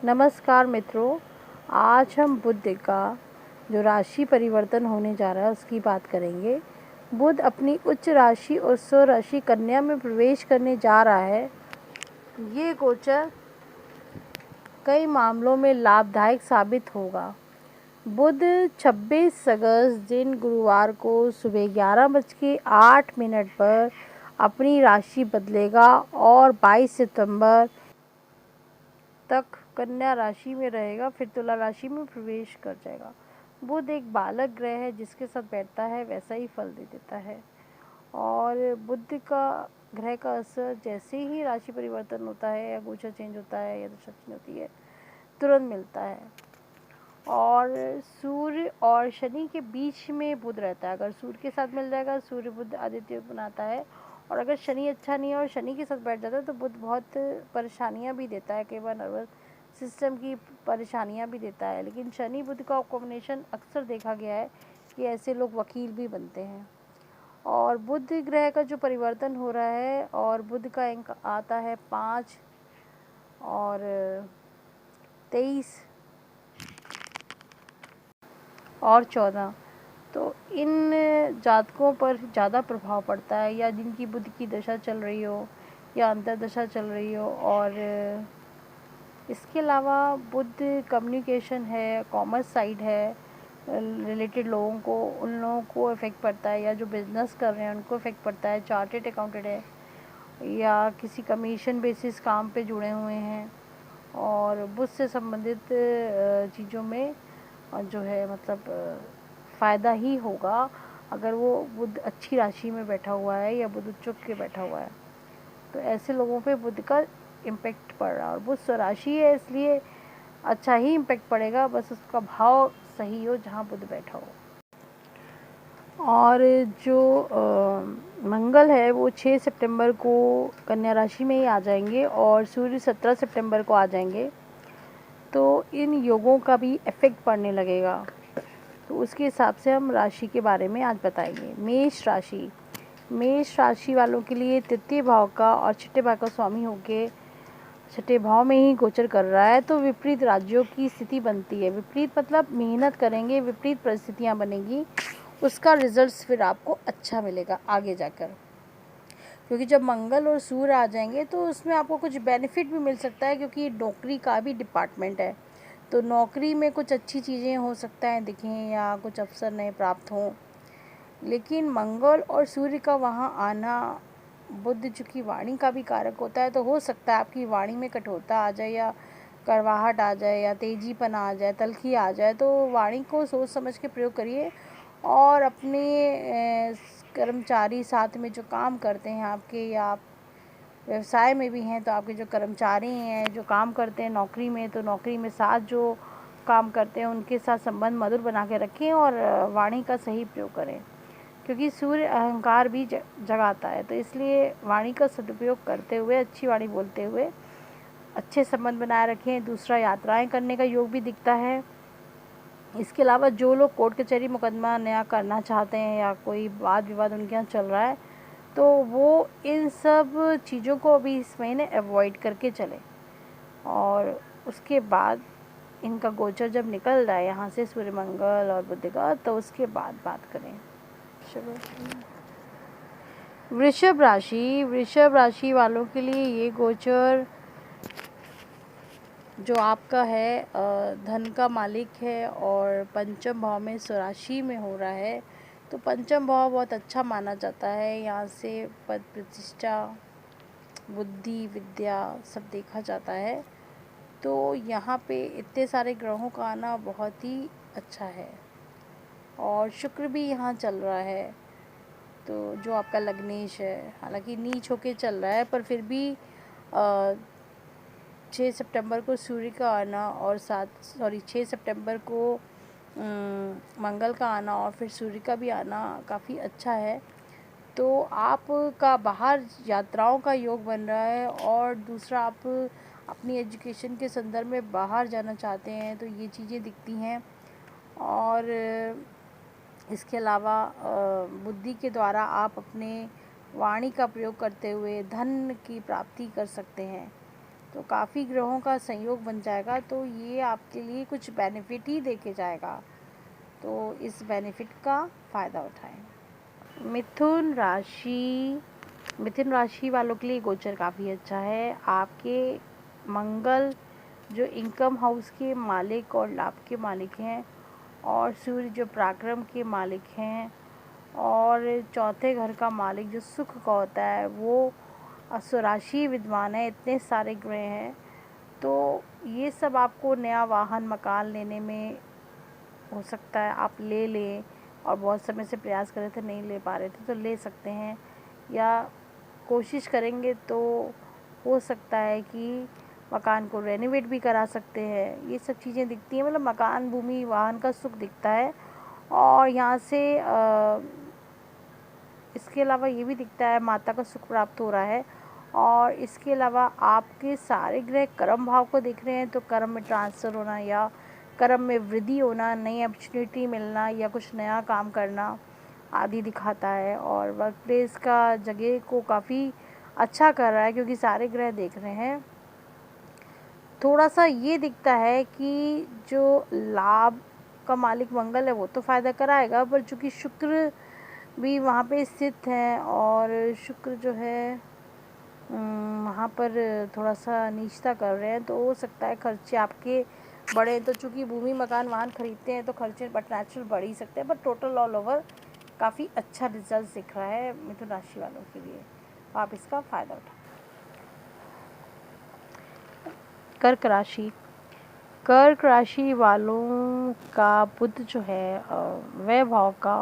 नमस्कार मित्रों, आज हम बुध का जो राशि परिवर्तन होने जा रहा है उसकी बात करेंगे। बुध अपनी उच्च राशि और स्व राशि कन्या में प्रवेश करने जा रहा है। ये गोचर कई मामलों में लाभदायक साबित होगा। बुध 26 अगस्त दिन गुरुवार को सुबह 11:08 पर अपनी राशि बदलेगा और 22 सितंबर तक कन्या राशि में रहेगा, फिर तुला राशि में प्रवेश कर जाएगा। बुध एक बालक ग्रह है, जिसके साथ बैठता है वैसा ही फल दे देता है। और बुध का ग्रह का असर जैसे ही राशि परिवर्तन होता है या गोचर चेंज होता है या दशा चेंज होती है, तुरंत मिलता है। और सूर्य और शनि के बीच में बुध रहता है। अगर सूर्य के साथ मिल जाएगा, सूर्य बुध आदित्य बनाता है। और अगर शनि अच्छा नहीं है और शनि के साथ बैठ जाता है तो बुध बहुत परेशानियां भी देता है, कई बार नर्वस सिस्टम की परेशानियां भी देता है। लेकिन शनि बुध का कॉम्बिनेशन अक्सर देखा गया है कि ऐसे लोग वकील भी बनते हैं। और बुध ग्रह का जो परिवर्तन हो रहा है और बुध का अंक आता है 5 और 23 और 14, तो इन जातकों पर ज़्यादा प्रभाव पड़ता है, या जिनकी बुध की दशा चल रही हो या अंतर्दशा चल रही हो। और इसके अलावा बुध कम्युनिकेशन है, कॉमर्स साइड है रिलेटेड लोगों को, उन लोगों को इफ़ेक्ट पड़ता है, या जो बिज़नेस कर रहे हैं उनको इफ़ेक्ट पड़ता है। चार्टेड अकाउंटेंट है या किसी कमीशन बेसिस काम पे जुड़े हुए हैं और बुध से संबंधित चीज़ों में जो है मतलब फ़ायदा ही होगा अगर वो बुध अच्छी राशि में बैठा हुआ है या बुध उच्च के बैठा हुआ है। तो ऐसे लोगों पे बुध का इम्पेक्ट पड़ रहा है। और बुध स्वराशि है, इसलिए अच्छा ही इम्पेक्ट पड़ेगा, बस उसका भाव सही हो जहाँ बुध बैठा हो। और जो मंगल है वो 6 सितंबर को कन्या राशि में ही आ जाएंगे और सूर्य 17 सितंबर को आ जाएंगे। तो इन योगों का भी इफ़ेक्ट पड़ने लगेगा, तो उसके हिसाब से हम राशि के बारे में आज बताएंगे। मेष राशि वालों के लिए तृतीय भाव का और छठे भाव का स्वामी होके छठे भाव में ही गोचर कर रहा है, तो विपरीत राज्यों की स्थिति बनती है। विपरीत मतलब मेहनत करेंगे, विपरीत परिस्थितियाँ बनेगी, उसका रिजल्ट फिर आपको अच्छा मिलेगा आगे जाकर। क्योंकि जब मंगल और सूर्य आ जाएंगे तो उसमें आपको कुछ बेनिफिट भी मिल सकता है, क्योंकि नौकरी का भी डिपार्टमेंट है। तो नौकरी में कुछ अच्छी चीज़ें हो सकता है दिखें या कुछ अवसर नए प्राप्त हों। लेकिन मंगल और सूर्य का वहाँ आना, बुध चूँकि वाणी का भी कारक होता है, तो हो सकता है आपकी वाणी में कठोरता आ जाए या कड़वाहट आ जाए या तेजीपना आ जाए, तल्खी आ जाए। तो वाणी को सोच समझ के प्रयोग करिए। और अपने कर्मचारी साथ में जो काम करते हैं आपके, या आप व्यवसाय में भी हैं तो आपके जो कर्मचारी हैं जो काम करते हैं नौकरी में, तो नौकरी में साथ जो काम करते हैं उनके साथ संबंध मधुर बना के रखें और वाणी का सही प्रयोग करें। क्योंकि सूर्य अहंकार भी जगाता है, तो इसलिए वाणी का सदुपयोग करते हुए, अच्छी वाणी बोलते हुए अच्छे संबंध बनाए रखें। दूसरा, यात्राएं करने का योग भी दिखता है। इसके अलावा जो लोग कोर्ट कचहरी मुकदमा नया करना चाहते हैं या कोई वाद विवाद उनके यहाँ चल रहा है, तो वो इन सब चीज़ों को अभी इस महीने अवॉइड करके चलें। और उसके बाद इनका गोचर जब निकल जाए यहाँ से सूर्य मंगल और बुध का, तो उसके बाद बात करें। वृषभ राशि वालों के लिए ये गोचर जो आपका है धन का मालिक है और पंचम भाव में स्वराशि में हो रहा है। तो पंचम भाव बहुत अच्छा माना जाता है, यहाँ से पद प्रतिष्ठा, बुद्धि, विद्या सब देखा जाता है। तो यहाँ पे इतने सारे ग्रहों का आना बहुत ही अच्छा है। और शुक्र भी यहाँ चल रहा है, तो जो आपका लग्नेश है, हालांकि नीच होके चल रहा है, पर फिर भी 6 सितंबर को सूर्य का आना और 6 सितंबर को मंगल का आना और फिर सूर्य का भी आना काफ़ी अच्छा है। तो आपका बाहर यात्राओं का योग बन रहा है। और दूसरा, आप अपनी एजुकेशन के संदर्भ में बाहर जाना चाहते हैं, तो ये चीज़ें दिखती हैं। और इसके अलावा बुद्धि के द्वारा आप अपने वाणी का प्रयोग करते हुए धन की प्राप्ति कर सकते हैं। तो काफ़ी ग्रहों का संयोग बन जाएगा, तो ये आपके लिए कुछ बेनिफिट ही देके जाएगा, तो इस बेनिफिट का फ़ायदा उठाएं। मिथुन राशि वालों के लिए गोचर काफ़ी अच्छा है। आपके मंगल जो इनकम हाउस के मालिक और लाभ के मालिक हैं, और सूर्य जो पराक्रम के मालिक हैं, और चौथे घर का मालिक जो सुख का होता है वो स्वराशि विद्वान है। इतने सारे ग्रह हैं, तो ये सब आपको नया वाहन मकान लेने में हो सकता है आप ले लें, और बहुत समय से प्रयास कर रहे थे नहीं ले पा रहे थे तो ले सकते हैं, या कोशिश करेंगे तो हो सकता है कि मकान को रेनोवेट भी करा सकते हैं। ये सब चीज़ें दिखती हैं, मतलब मकान भूमि वाहन का सुख दिखता है। और यहाँ से इसके अलावा ये भी दिखता है माता का सुख प्राप्त हो रहा है। और इसके अलावा आपके सारे ग्रह कर्म भाव को देख रहे हैं, तो कर्म में ट्रांसफ़र होना या कर्म में वृद्धि होना, नई अपॉर्चुनिटी मिलना या कुछ नया काम करना आदि दिखाता है। और वर्क प्लेस का जगह को काफ़ी अच्छा कर रहा है, क्योंकि सारे ग्रह देख रहे हैं। थोड़ा सा ये दिखता है कि जो लाभ का मालिक मंगल है वो तो फ़ायदा कराएगा, पर चूँकि शुक्र भी वहाँ पे स्थित है, और शुक्र जो है वहाँ पर थोड़ा सा नीचता कर रहे हैं, तो हो सकता है खर्चे आपके बढ़े। तो चूँकि भूमि मकान वाहन खरीदते हैं तो खर्चे बट नेचुरल बढ़ ही सकते हैं, बट टोटल ऑल ओवर काफ़ी अच्छा रिजल्ट दिख रहा है मिथुन राशि वालों के लिए, तो आप इसका फ़ायदा उठाएं। कर्क राशि वालों का बुध जो है वह भाव का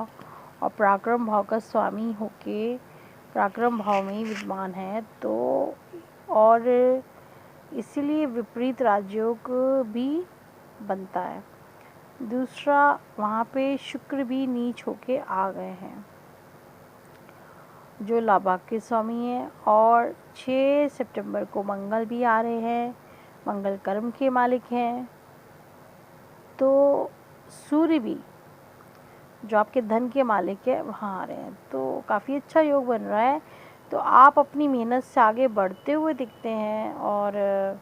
और पराक्रम भाव का स्वामी होके पराक्रम भाव में ही विद्यमान है, तो और इसीलिए विपरीत राजयोग भी बनता है। दूसरा, वहाँ पे शुक्र भी नीच होके आ गए हैं जो लाभ के स्वामी हैं, और 6 सितंबर को मंगल भी आ रहे हैं, मंगल कर्म के मालिक हैं। तो सूर्य भी जो आपके धन के मालिक है वहाँ आ रहे हैं, तो काफ़ी अच्छा योग बन रहा है। तो आप अपनी मेहनत से आगे बढ़ते हुए दिखते हैं, और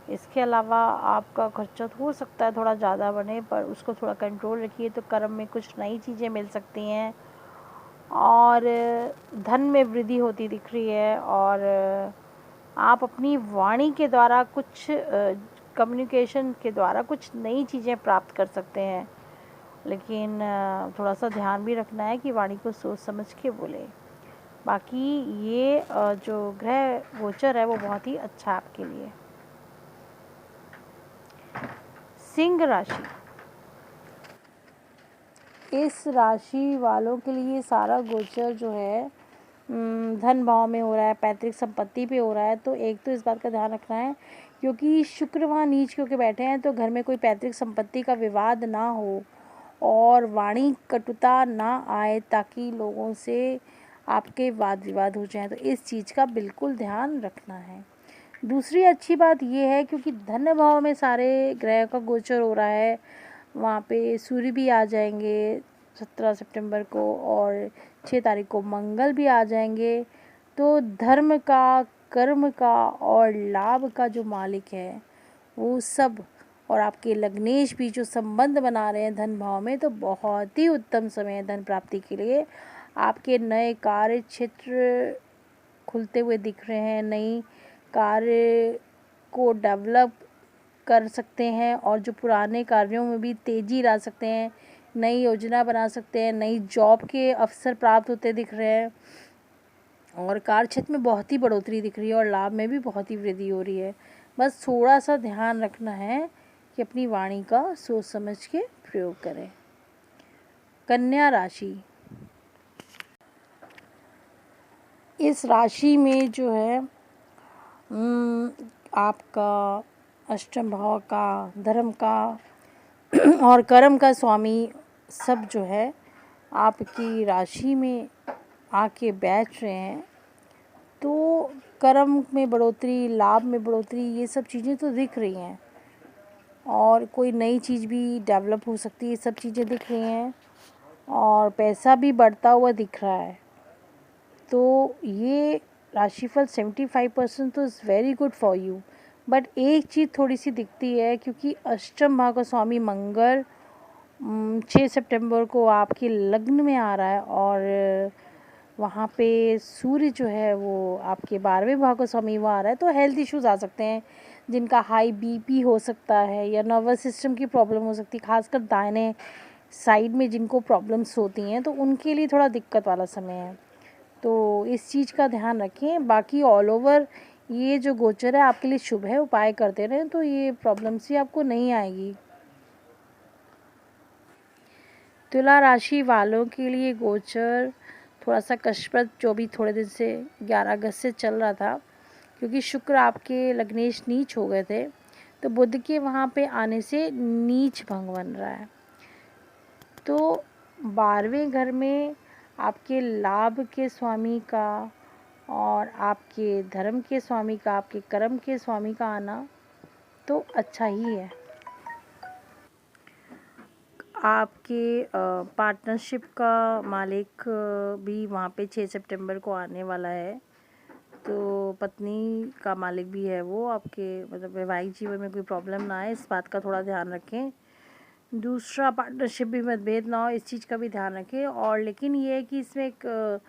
इसके अलावा आपका खर्चा तो हो सकता है थोड़ा ज़्यादा बने, पर उसको थोड़ा कंट्रोल रखिए, तो कर्म में कुछ नई चीज़ें मिल सकती हैं, और धन में वृद्धि होती दिख रही है। और आप अपनी वाणी के द्वारा कुछ कम्युनिकेशन के द्वारा कुछ नई चीज़ें प्राप्त कर सकते हैं, लेकिन थोड़ा सा ध्यान भी रखना है कि वाणी को सोच समझ के बोले। बाकी ये जो ग्रह गोचर है वो बहुत ही अच्छा है आपके लिए। सिंह राशि, इस राशि वालों के लिए सारा गोचर जो है धन भाव में हो रहा है, पैतृक संपत्ति पे हो रहा है। तो एक तो इस बात का ध्यान रखना है, क्योंकि शुक्र वहाँ नीच होकर बैठे हैं, तो घर में कोई पैतृक संपत्ति का विवाद ना हो और वाणी कटुता ना आए, ताकि लोगों से आपके वाद विवाद हो जाए। तो इस चीज़ का बिल्कुल ध्यान रखना है। दूसरी अच्छी बात ये है, क्योंकि धन भाव में सारे ग्रह का गोचर हो रहा है, वहाँ पे सूर्य भी आ जाएंगे 17 सितंबर को, और 6 तारीख को मंगल भी आ जाएंगे। तो धर्म का, कर्म का और लाभ का जो मालिक है वो सब, और आपके लग्नेश भी जो संबंध बना रहे हैं धन भाव में, तो बहुत ही उत्तम समय है धन प्राप्ति के लिए। आपके नए कार्य क्षेत्र खुलते हुए दिख रहे हैं, नई कार्य को डेवलप कर सकते हैं, और जो पुराने कार्यों में भी तेज़ी ला सकते हैं, नई योजना बना सकते हैं, नई जॉब के अवसर प्राप्त होते दिख रहे हैं, और कार्य क्षेत्र में बहुत ही बढ़ोतरी दिख रही है, और लाभ में भी बहुत ही वृद्धि हो रही है। बस थोड़ा सा ध्यान रखना है कि अपनी वाणी का सोच समझ के प्रयोग करें। कन्या राशि, इस राशि में जो है आपका अष्टम भाव का, धर्म का और कर्म का स्वामी सब जो है आपकी राशि में आके बैठ रहे हैं। तो कर्म में बढ़ोतरी, लाभ में बढ़ोतरी, ये सब चीज़ें तो दिख रही हैं, और कोई नई चीज़ भी डेवलप हो सकती है, ये सब चीज़ें दिख रही हैं, और पैसा भी बढ़ता हुआ दिख रहा है। तो ये राशिफल 75% तो is very good for you, but एक चीज़ थोड़ी सी दिखती है, क्योंकि अष्टम भाव का स्वामी मंगल 6 सितंबर को आपके लग्न में आ रहा है, और वहाँ पे सूर्य जो है वो आपके 12वें भाव का स्वामी वो आ रहा है। तो हेल्थ इश्यूज़ आ सकते हैं, जिनका हाई बीपी हो सकता है या नर्वस सिस्टम की प्रॉब्लम हो सकती है, खासकर दाहिने साइड में जिनको प्रॉब्लम्स होती हैं, तो उनके लिए थोड़ा दिक्कत वाला समय है। तो इस चीज़ का ध्यान रखें। बाकी ऑल ओवर ये जो गोचर है आपके लिए शुभ है, उपाय करते रहें तो ये प्रॉब्लम्स ही आपको नहीं आएगी। तुला राशि वालों के लिए गोचर थोड़ा सा कष्टप्रद, जो भी थोड़े दिन से 11 अगस्त से चल रहा था, क्योंकि शुक्र आपके लग्नेश नीच हो गए थे, तो बुध के वहाँ पे आने से नीच भंग बन रहा है। तो 12वें घर में आपके लाभ के स्वामी का और आपके धर्म के स्वामी का, आपके कर्म के स्वामी का आना तो अच्छा ही है। आपके पार्टनरशिप का मालिक भी वहाँ पे 6 सितंबर को आने वाला है, तो पत्नी का मालिक भी है वो आपके, मतलब वैवाहिक जीवन में कोई प्रॉब्लम ना आए, इस बात का थोड़ा ध्यान रखें। दूसरा, पार्टनरशिप भी मतभेद ना हो, इस चीज़ का भी ध्यान रखें। और लेकिन ये है कि इसमें एक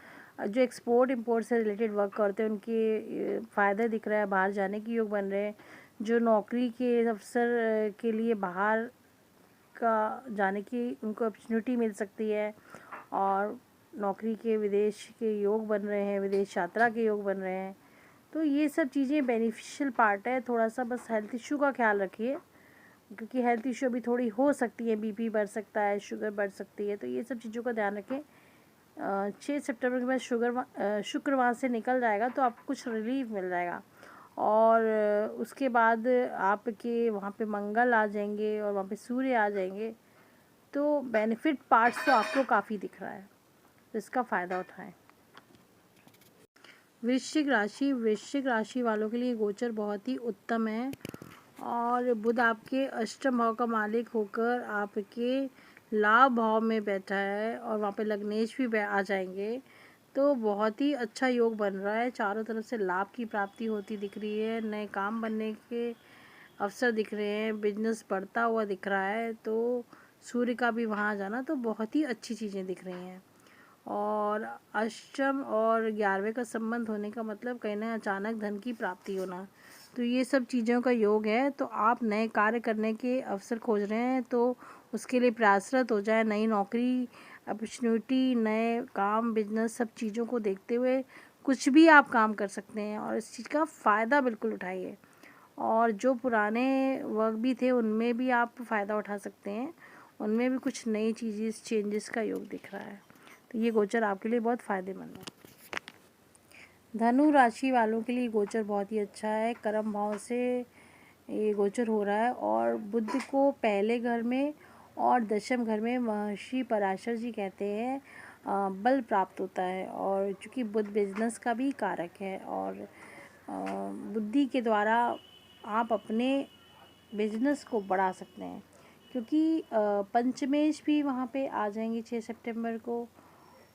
जो एक्सपोर्ट इंपोर्ट से रिलेटेड वर्क करते हैं उनके फ़ायदे दिख रहा है, बाहर जाने की योग बन रहे हैं। जो नौकरी के अवसर के लिए बाहर का जाने की उनको अपॉर्चुनिटी मिल सकती है, और नौकरी के विदेश के योग बन रहे हैं, विदेश यात्रा के योग बन रहे हैं। तो ये सब चीज़ें बेनिफिशियल पार्ट है। थोड़ा सा बस हेल्थ इशू का ख्याल रखिए, क्योंकि हेल्थ इशू अभी थोड़ी हो सकती है, बीपी बढ़ सकता है, शुगर बढ़ सकती है, तो ये सब चीज़ों का ध्यान रखें। 6 सितंबर के बाद शुक्र वहाँ से निकल जाएगा, तो आपको कुछ रिलीफ मिल जाएगा। और उसके बाद आपके वहाँ पे मंगल आ जाएंगे और वहाँ पे सूर्य आ जाएंगे, तो बेनिफिट पार्ट्स तो आपको काफ़ी दिख रहा है, तो इसका फ़ायदा उठाएं। वृश्चिक राशि वालों के लिए गोचर बहुत ही उत्तम है, और बुध आपके अष्टम भाव का मालिक होकर आपके लाभ भाव में बैठा है, और वहाँ पे लग्नेश भी आ जाएंगे, तो बहुत ही अच्छा योग बन रहा है। चारों तरफ से लाभ की प्राप्ति होती दिख रही है, नए काम बनने के अवसर दिख रहे हैं, बिजनेस बढ़ता हुआ दिख रहा है, तो सूर्य का भी वहाँ जाना, तो बहुत ही अच्छी चीज़ें दिख रही हैं। और अष्टम और 11वें का संबंध होने का मतलब कहीं ना अचानक धन की प्राप्ति होना, तो ये सब चीज़ों का योग है। तो आप नए कार्य करने के अवसर खोज रहे हैं, तो उसके लिए प्रयासरत हो जाए। नई नौकरी अपॉर्चुनिटी, नए काम, बिजनेस, सब चीज़ों को देखते हुए कुछ भी आप काम कर सकते हैं, और इस चीज़ का फ़ायदा बिल्कुल उठाइए। और जो पुराने वर्क भी थे उनमें भी आप फ़ायदा उठा सकते हैं, उनमें भी कुछ नई चीज़ें, चेंजेस का योग दिख रहा है, तो ये गोचर आपके लिए बहुत फ़ायदेमंद है। धनु राशि वालों के लिए गोचर बहुत ही अच्छा है। कर्म भाव से ये गोचर हो रहा है, और बुध को पहले घर में और दशम घर में महर्षि पराशर जी कहते हैं बल प्राप्त होता है। और चूँकि बुध बिजनेस का भी कारक है, और बुद्धि के द्वारा आप अपने बिजनेस को बढ़ा सकते हैं, क्योंकि पंचमेश भी वहाँ पे आ जाएंगे 6 सितंबर को,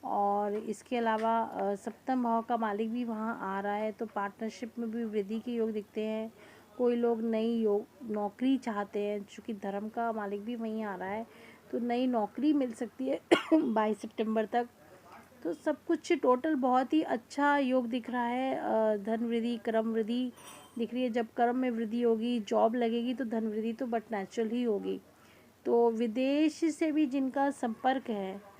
और इसके अलावा सप्तम भाव का मालिक भी वहाँ आ रहा है, तो पार्टनरशिप में भी वृद्धि के योग दिखते हैं। कोई लोग नई नौकरी चाहते हैं, चूँकि धर्म का मालिक भी वहीं आ रहा है, तो नई नौकरी मिल सकती है 22 सितंबर तक। तो सब कुछ टोटल बहुत ही अच्छा योग दिख रहा है। धन वृद्धि, कर्म वृद्धि दिख रही है। जब कर्म में वृद्धि होगी, जॉब लगेगी, तो धन वृद्धि तो बट नेचुरल ही होगी। तो विदेश से भी जिनका संपर्क है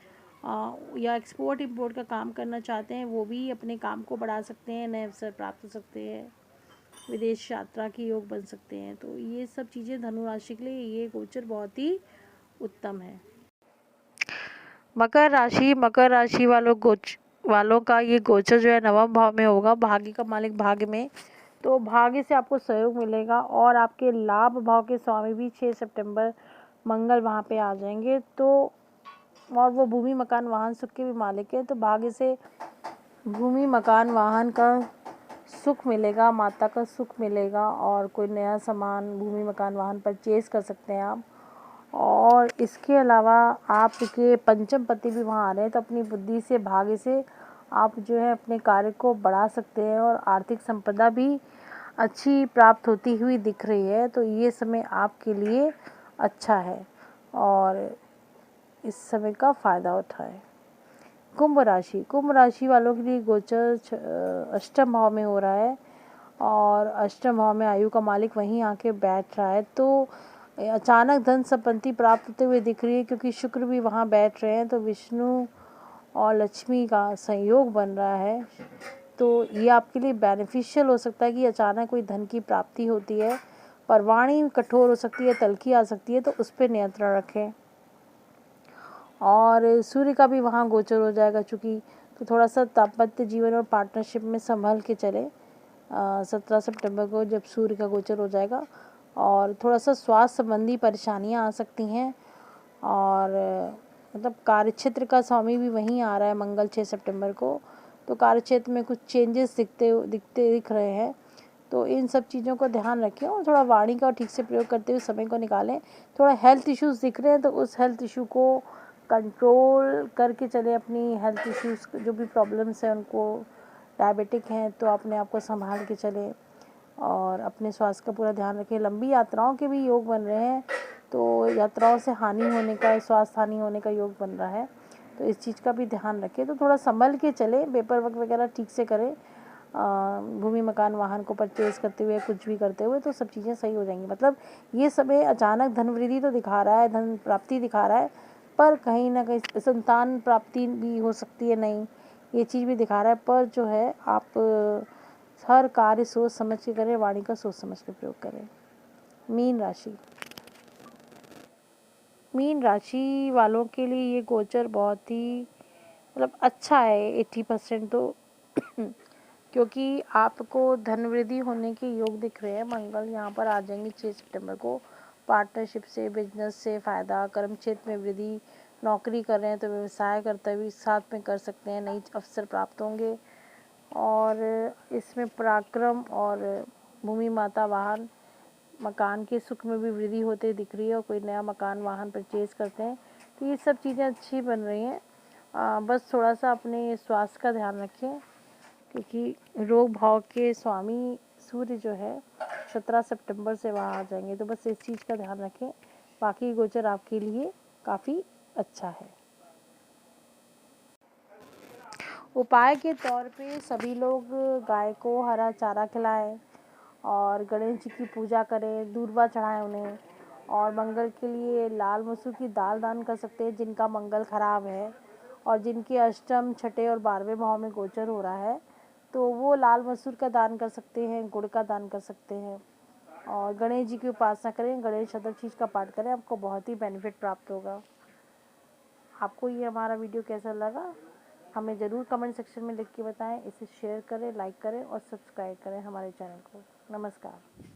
या एक्सपोर्ट इंपोर्ट का काम करना चाहते हैं, वो भी अपने काम को बढ़ा सकते हैं, नए अवसर प्राप्त हो सकते हैं, विदेश यात्रा के योग बन सकते हैं। तो ये सब चीज़ें धनु राशि के लिए ये गोचर बहुत ही उत्तम है। मकर राशि वालों का ये गोचर जो है नवम भाव में होगा, भाग्य का मालिक भाग्य में, तो भाग्य से आपको सहयोग मिलेगा। और आपके लाभ भाव के स्वामी भी 6 सितंबर मंगल वहाँ पे आ जाएंगे, तो और वो भूमि मकान वाहन सुख के भी मालिक है, तो भाग्य से भूमि मकान वाहन का सुख मिलेगा, माता का सुख मिलेगा, और कोई नया सामान भूमि मकान वाहन परचेज कर सकते हैं आप। और इसके अलावा आपके पंचम पति भी वहाँ आ रहे हैं, तो अपनी बुद्धि से, भाग्य से आप जो है अपने कार्य को बढ़ा सकते हैं, और आर्थिक संपदा भी अच्छी प्राप्त होती हुई दिख रही है, तो ये समय आपके लिए अच्छा है और इस समय का फ़ायदा उठाएं। कुंभ राशि वालों के लिए गोचर अष्टम भाव में हो रहा है और अष्टम भाव में आयु का मालिक वहीं आके बैठ रहा है, तो अचानक धन संपत्ति प्राप्त होते हुए दिख रही है, क्योंकि शुक्र भी वहाँ बैठ रहे हैं, तो विष्णु और लक्ष्मी का संयोग बन रहा है। तो ये आपके लिए बेनिफिशियल हो सकता है कि अचानक कोई धन की प्राप्ति होती है, पर वाणी कठोर हो सकती है, तल्खी आ सकती है, तो उस पर नियंत्रण रखें। और सूर्य का भी वहाँ गोचर हो जाएगा चूँकि, तो थोड़ा सा दाम्पत्य जीवन और पार्टनरशिप में संभल के चले। 17 सितंबर को जब सूर्य का गोचर हो जाएगा, और थोड़ा सा स्वास्थ्य संबंधी परेशानियाँ आ सकती हैं, और मतलब कार्यक्षेत्र का स्वामी भी वहीं आ रहा है मंगल 6 सितंबर को, तो कार्यक्षेत्र में कुछ चेंजेस दिख रहे हैं। तो इन सब चीज़ों को ध्यान रखें और थोड़ा वाणी का ठीक से प्रयोग करते हुए समय को निकालें। थोड़ा हेल्थ इश्यूज़ दिख रहे हैं, तो उस हेल्थ इशू को कंट्रोल करके चलें। अपनी हेल्थ इश्यूज़ जो भी प्रॉब्लम्स हैं उनको, डायबिटिक हैं तो अपने आप को संभाल के चलें और अपने स्वास्थ्य का पूरा ध्यान रखें। लंबी यात्राओं के भी योग बन रहे हैं, तो यात्राओं से हानि होने का, स्वास्थ्य हानि होने का योग बन रहा है, तो इस चीज़ का भी ध्यान रखें। तो थोड़ा संभल के चलें, पेपर वर्क वगैरह ठीक से करें। भूमि मकान वाहन को परचेज़ करते हुए, कुछ भी करते हुए, तो सब चीज़ें सही हो जाएंगी। मतलब ये समय अचानक धन वृद्धि तो दिखा रहा है, धन प्राप्ति दिखा रहा है, पर कहीं ना कहीं संतान प्राप्ति भी हो सकती है, नहीं, ये चीज़ भी दिखा रहा है। पर जो है आप हर कार्य सोच समझ के करें, वाणी का सोच समझ के प्रयोग करें। मीन राशि वालों के लिए ये गोचर बहुत ही मतलब अच्छा है 80% तो क्योंकि आपको धन वृद्धि होने के योग दिख रहे हैं। मंगल यहाँ पर आ जाएंगे 6 सितंबर को। पार्टनरशिप से, बिजनेस से फ़ायदा, कर्म क्षेत्र में वृद्धि, नौकरी कर रहे हैं तो व्यवसाय करते हुए साथ में कर सकते हैं, नई अवसर प्राप्त होंगे। और इसमें पराक्रम और भूमि माता वाहन मकान के सुख में भी वृद्धि होते दिख रही है, और कोई नया मकान वाहन परचेज़ करते हैं, तो ये सब चीज़ें अच्छी बन रही हैं। बस थोड़ा सा अपने स्वास्थ्य का ध्यान रखें, क्योंकि रोग भाव के स्वामी सूर्य जो है 17 सितंबर से वहाँ आ जाएंगे, तो बस इस चीज़ का ध्यान रखें। बाकी गोचर आपके लिए काफ़ी अच्छा है। उपाय के तौर पे सभी लोग गाय को हरा चारा खिलाएं और गणेश जी की पूजा करें, दूर्वा चढ़ाएं उन्हें, और मंगल के लिए लाल मसूर की दाल दान कर सकते हैं जिनका मंगल खराब है, और जिनके अष्टम, छठे और 12वें भाव में गोचर हो रहा है, तो वो लाल मसूर का दान कर सकते हैं, गुड़ का दान कर सकते हैं, और गणेश जी की उपासना करें, गणेश चतुर्थी का पाठ करें, आपको बहुत ही बेनिफिट प्राप्त होगा। आपको ये हमारा वीडियो कैसा लगा हमें ज़रूर कमेंट सेक्शन में लिख के बताएं। इसे शेयर करें, लाइक करें और सब्सक्राइब करें हमारे चैनल को। नमस्कार।